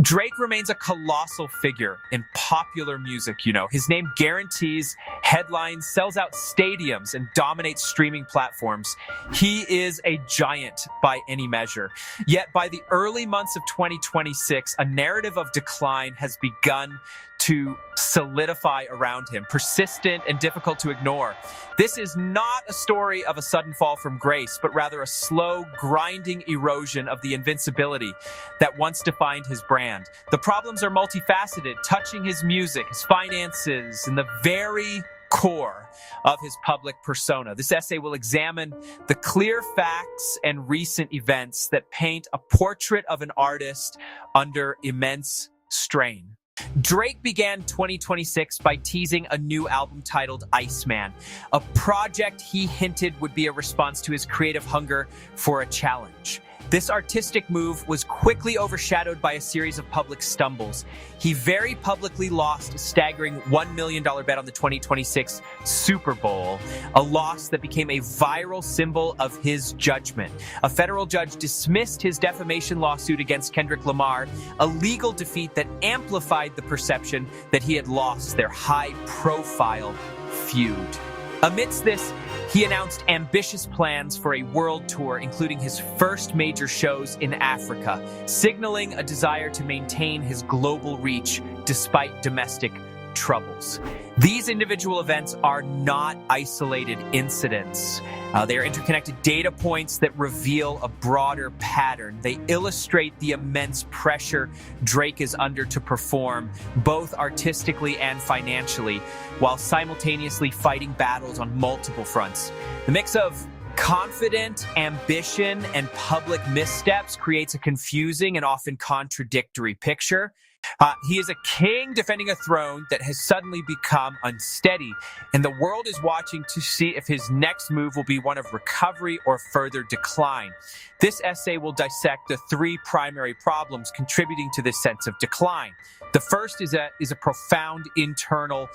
Drake remains a colossal figure in popular music, His name guarantees headlines, sells out stadiums, and dominates streaming platforms. He is a giant by any measure. Yet by the early months of 2026, a narrative of decline has begun to solidify around him, persistent and difficult to ignore. This is not a story of a sudden fall from grace, but rather a slow, grinding erosion of the invincibility that once defined his brand. The problems are multifaceted, touching his music, his finances, and the very core of his public persona. This essay will examine the clear facts and recent events that paint a portrait of an artist under immense strain. Drake began 2026 by teasing a new album titled Iceman, a project he hinted would be a response to his creative hunger for a challenge. This artistic move was quickly overshadowed by a series of public stumbles. He very publicly lost a staggering $1 million bet on the 2026 Super Bowl, a loss that became a viral symbol of his judgment. A federal judge dismissed his defamation lawsuit against Kendrick Lamar, a legal defeat that amplified the perception that he had lost their high-profile feud. Amidst this, he announced ambitious plans for a world tour, including his first major shows in Africa, signaling a desire to maintain his global reach despite domestic troubles. These individual events are not isolated incidents. They are interconnected data points that reveal a broader pattern. They illustrate the immense pressure Drake is under to perform, both artistically and financially, while simultaneously fighting battles on multiple fronts. The mix of confident ambition and public missteps creates a confusing and often contradictory picture. He is a king defending a throne that has suddenly become unsteady, and the world is watching to see if his next move will be one of recovery or further decline. This essay will dissect the three primary problems contributing to this sense of decline. The first is a profound internal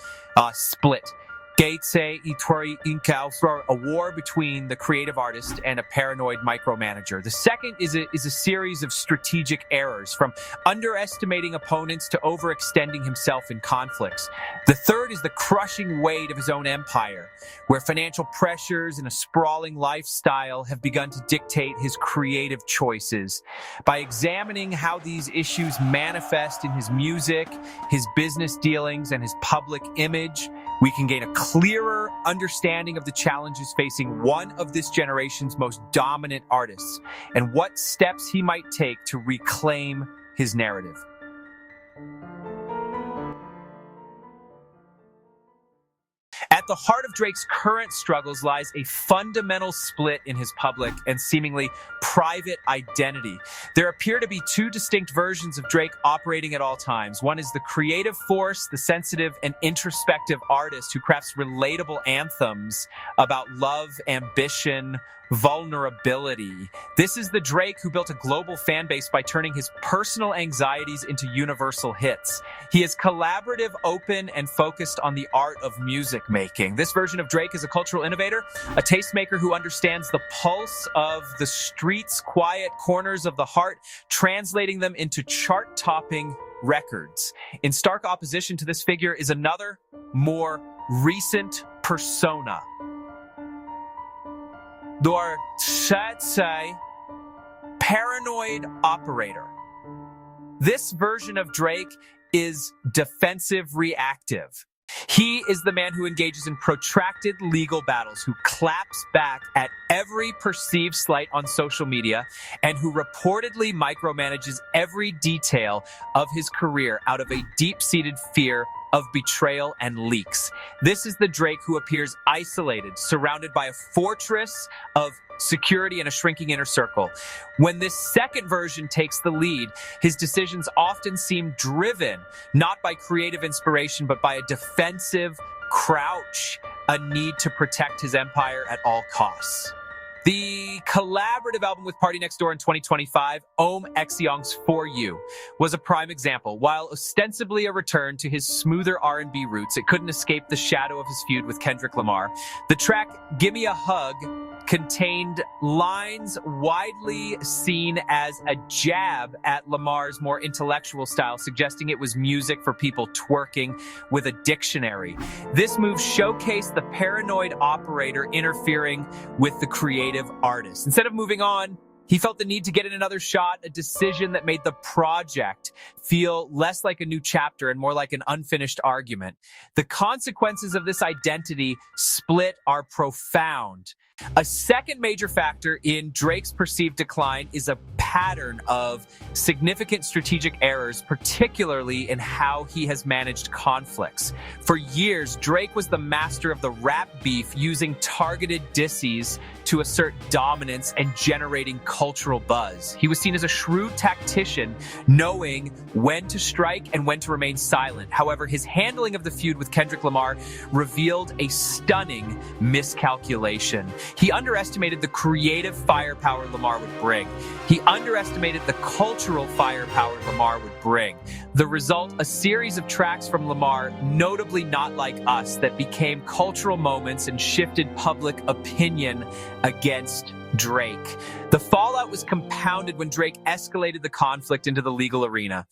split. Gates Itori Inkau for a war between the creative artist and a paranoid micromanager. The second is a series of strategic errors, from underestimating opponents to overextending himself in conflicts. The third is the crushing weight of his own empire, where financial pressures and a sprawling lifestyle have begun to dictate his creative choices. By examining how these issues manifest in his music, his business dealings, and his public image, we can gain a clearer understanding of the challenges facing one of this generation's most dominant artists and what steps he might take to reclaim his narrative. At the heart of Drake's current struggles lies a fundamental split in his public and seemingly private identity. There appear to be two distinct versions of Drake operating at all times. One is the creative force, the sensitive and introspective artist who crafts relatable anthems about love, ambition, vulnerability. This is the Drake who built a global fan base by turning his personal anxieties into universal hits. He is collaborative, open, and focused on the art of music making. This version of Drake is a cultural innovator, a tastemaker who understands the pulse of the streets' quiet corners of the heart, translating them into chart-topping records. In stark opposition to this figure is another, more recent persona. The paranoid operator. This version of Drake is defensive reactive. He is the man who engages in protracted legal battles, who claps back at every perceived slight on social media, and who reportedly micromanages every detail of his career out of a deep-seated fear of betrayal and leaks. This is the Drake who appears isolated, surrounded by a fortress of security and a shrinking inner circle. When this second version takes the lead, his decisions often seem driven not by creative inspiration, but by a defensive crouch, a need to protect his empire at all costs. The collaborative album with Party Next Door in 2025, Ohm Exeong's For You, was a prime example. While ostensibly a return to his smoother R&B roots, it couldn't escape the shadow of his feud with Kendrick Lamar. The track Gimme a Hug contained lines widely seen as a jab at Lamar's more intellectual style, suggesting it was music for people twerking with a dictionary. This move showcased the paranoid operator interfering with the creative artist. Instead of moving on, he felt the need to get in another shot, a decision that made the project feel less like a new chapter and more like an unfinished argument. The consequences of this identity split are profound. A second major factor in Drake's perceived decline is a pattern of significant strategic errors, particularly in how he has managed conflicts. For years, Drake was the master of the rap beef, using targeted disses to assert dominance and generating cultural buzz. He was seen as a shrewd tactician, knowing when to strike and when to remain silent. However, his handling of the feud with Kendrick Lamar revealed a stunning miscalculation. He underestimated the creative firepower Lamar would bring. He underestimated the cultural firepower Lamar would bring. The result, a series of tracks from Lamar, notably Not Like Us, that became cultural moments and shifted public opinion against Drake. The fallout was compounded when Drake escalated the conflict into the legal arena.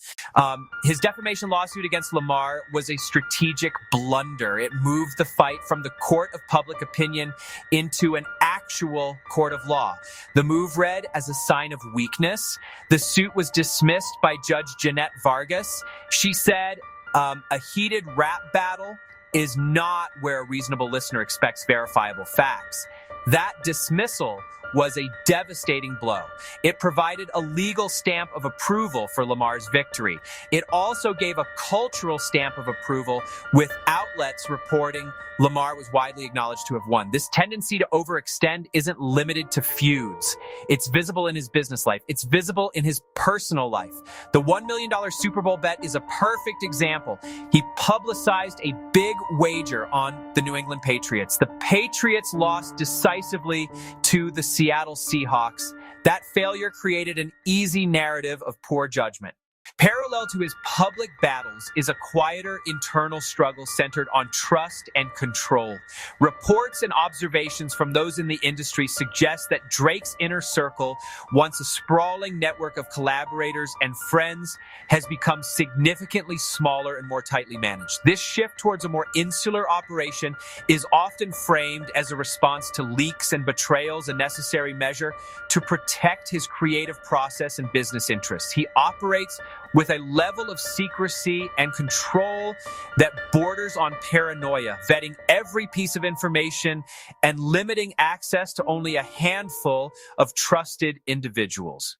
His defamation lawsuit against Lamar was a strategic blunder. It moved the fight from the court of public opinion into an actual court of law. The move read as a sign of weakness. The suit was dismissed by Judge Jeanette Vargas. She said, a heated rap battle is not where a reasonable listener expects verifiable facts. That dismissal was a devastating blow. It provided a legal stamp of approval for Lamar's victory. It also gave a cultural stamp of approval, with outlets reporting Lamar was widely acknowledged to have won. This tendency to overextend isn't limited to feuds. It's visible in his business life. It's visible in his personal life. The $1 million Super Bowl bet is a perfect example. He publicized a big wager on the New England Patriots. The Patriots lost decisively to the Seattle Seahawks. That failure created an easy narrative of poor judgment. Parallel to his public battles is a quieter internal struggle centered on trust and control. Reports and observations from those in the industry suggest that Drake's inner circle, once a sprawling network of collaborators and friends, has become significantly smaller and more tightly managed. This shift towards a more insular operation is often framed as a response to leaks and betrayals, a necessary measure to protect his creative process and business interests. He operates with a level of secrecy and control that borders on paranoia, vetting every piece of information and limiting access to only a handful of trusted individuals.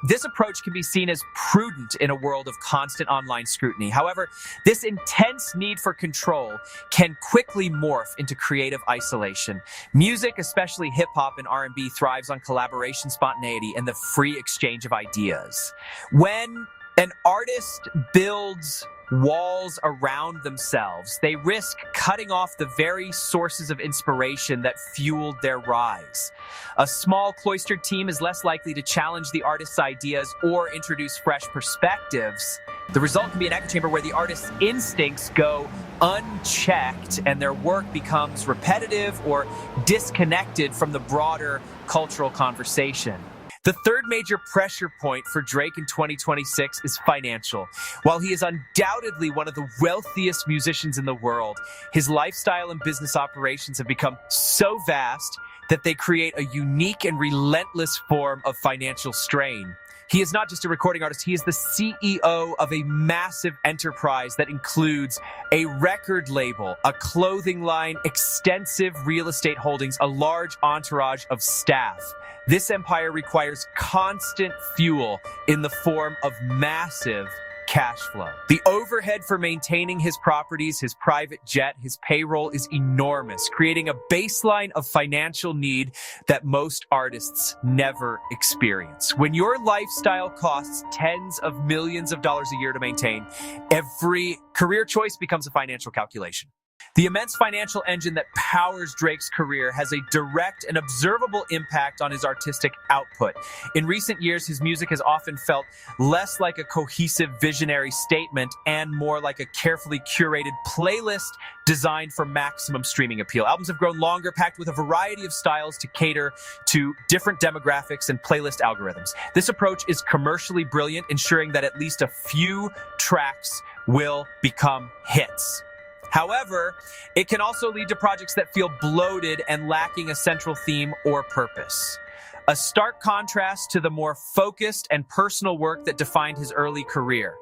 This approach can be seen as prudent in a world of constant online scrutiny. However, this intense need for control can quickly morph into creative isolation. Music, especially hip-hop and R&B, thrives on collaboration, spontaneity, and the free exchange of ideas. When an artist builds walls around themselves, they risk cutting off the very sources of inspiration that fueled their rise. A small cloistered team is less likely to challenge the artist's ideas or introduce fresh perspectives. The result can be an echo chamber where the artist's instincts go unchecked and their work becomes repetitive or disconnected from the broader cultural conversation. The third major pressure point for Drake in 2026 is financial. While he is undoubtedly one of the wealthiest musicians in the world, his lifestyle and business operations have become so vast that they create a unique and relentless form of financial strain. He is not just a recording artist, he is the CEO of a massive enterprise that includes a record label, a clothing line, extensive real estate holdings, a large entourage of staff. This empire requires constant fuel in the form of massive cash flow. The overhead for maintaining his properties, his private jet, his payroll is enormous, creating a baseline of financial need that most artists never experience. When your lifestyle costs tens of millions of dollars a year to maintain, every career choice becomes a financial calculation. The immense financial engine that powers Drake's career has a direct and observable impact on his artistic output. In recent years, his music has often felt less like a cohesive visionary statement and more like a carefully curated playlist designed for maximum streaming appeal. Albums have grown longer, packed with a variety of styles to cater to different demographics and playlist algorithms. This approach is commercially brilliant, ensuring that at least a few tracks will become hits. However, it can also lead to projects that feel bloated and lacking a central theme or purpose. A stark contrast to the more focused and personal work that defined his early career.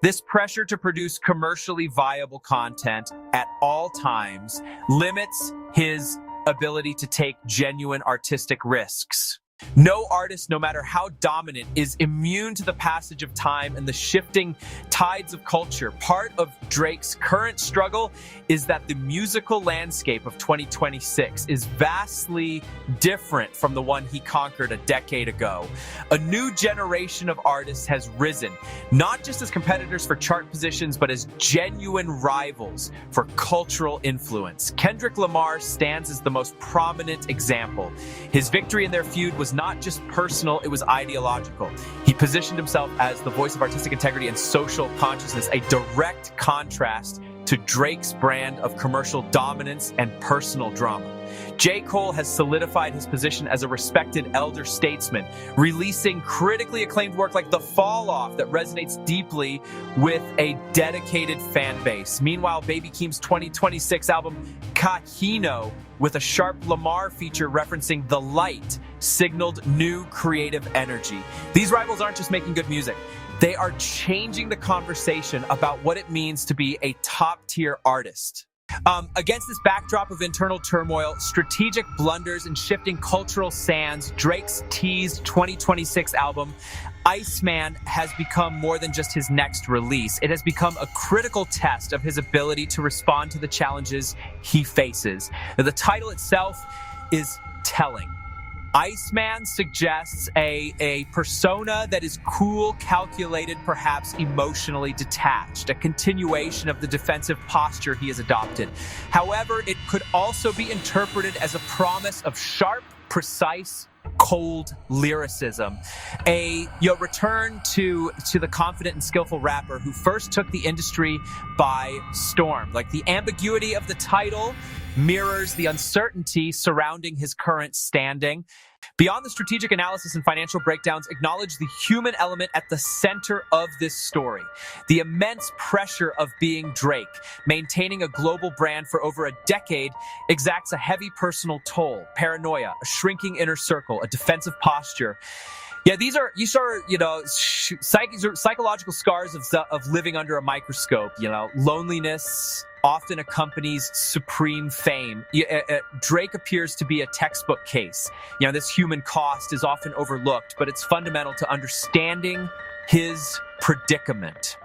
This pressure to produce commercially viable content at all times limits his ability to take genuine artistic risks. No artist, no matter how dominant, is immune to the passage of time and the shifting tides of culture. Part of Drake's current struggle is that the musical landscape of 2026 is vastly different from the one he conquered a decade ago. A new generation of artists has risen, not just as competitors for chart positions, but as genuine rivals for cultural influence. Kendrick Lamar stands as the most prominent example. His victory in their feud was not just personal, it was ideological. He positioned himself as the voice of artistic integrity and social consciousness, a direct contrast to Drake's brand of commercial dominance and personal drama. J. Cole has solidified his position as a respected elder statesman, releasing critically acclaimed work like The Fall Off that resonates deeply with a dedicated fan base. Meanwhile, Baby Keem's 2026 album, Kahino, with a sharp Lamar feature referencing the light, signaled new creative energy. These rivals aren't just making good music. They are changing the conversation about what it means to be a top-tier artist. Against this backdrop of internal turmoil, strategic blunders, and shifting cultural sands, Drake's teased 2026 album, Iceman, has become more than just his next release. It has become a critical test of his ability to respond to the challenges he faces. Now, the title itself is telling. Iceman suggests a persona that is cool, calculated, perhaps emotionally detached, a continuation of the defensive posture he has adopted. However, it could also be interpreted as a promise of sharp, precise, cold lyricism, a return to the confident and skillful rapper who first took the industry by storm. Like, the ambiguity of the title mirrors the uncertainty surrounding his current standing. Beyond the strategic analysis and financial breakdowns, acknowledge the human element at the center of this story. The immense pressure of being Drake, maintaining a global brand for over a decade, exacts a heavy personal toll. Paranoia, a shrinking inner circle, a defensive posture. Yeah, these are psychological scars of living under a microscope. Loneliness often accompanies supreme fame. Drake appears to be a textbook case. This human cost is often overlooked, but it's fundamental to understanding his predicament.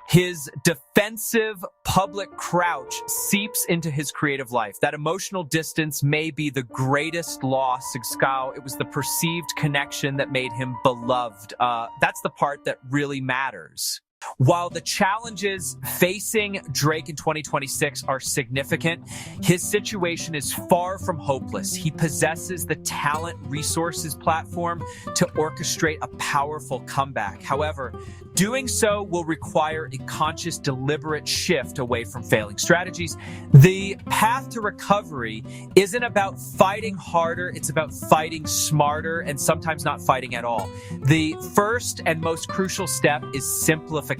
His defensive public crouch seeps into his creative life. That emotional distance may be the greatest loss. It was the perceived connection that made him beloved. That's the part that really matters. While the challenges facing Drake in 2026 are significant, his situation is far from hopeless. He possesses the talent, resources, platform to orchestrate a powerful comeback. However, doing so will require a conscious, deliberate shift away from failing strategies. The path to recovery isn't about fighting harder, it's about fighting smarter, and sometimes not fighting at all. The first and most crucial step is simplification.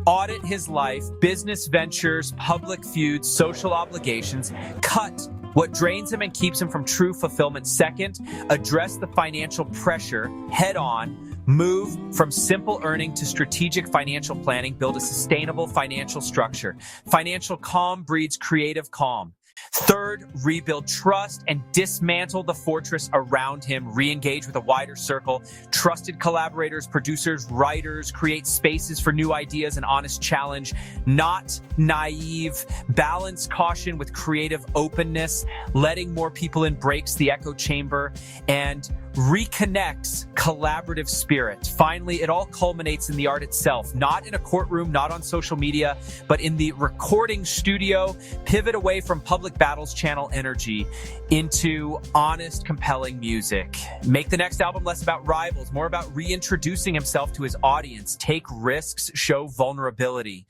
Audit his life, business ventures, public feuds, social obligations. Cut what drains him and keeps him from true fulfillment. Second, address the financial pressure head on. Move from simple earning to strategic financial planning. Build a sustainable financial structure. Financial calm breeds creative calm. Third, rebuild trust and dismantle the fortress around him. Re-engage with a wider circle. Trusted collaborators, producers, writers. Create spaces for new ideas and honest challenge. Not naive. Balance caution with creative openness. Letting more in breaks the echo chamber and reconnects collaborative spirit. Finally, it all culminates in the art itself, not in a courtroom, not on social media, but in the recording studio. Pivot away from public battles channel energy into honest, compelling music. Make the next album less about rivals, more about reintroducing himself to his audience. Take risks, show vulnerability.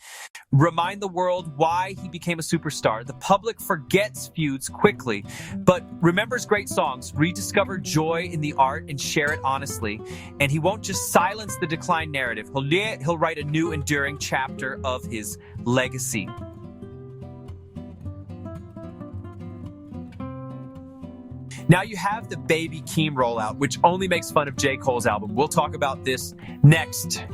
Remind the world why he became a superstar. The public forgets feuds quickly, but remembers great songs. Rediscover joy in the art and share it honestly. And he won't just silence the decline narrative. He'll write a new enduring chapter of his legacy. Now you have the Baby Keem rollout, which only makes fun of J. Cole's album. We'll talk about this next.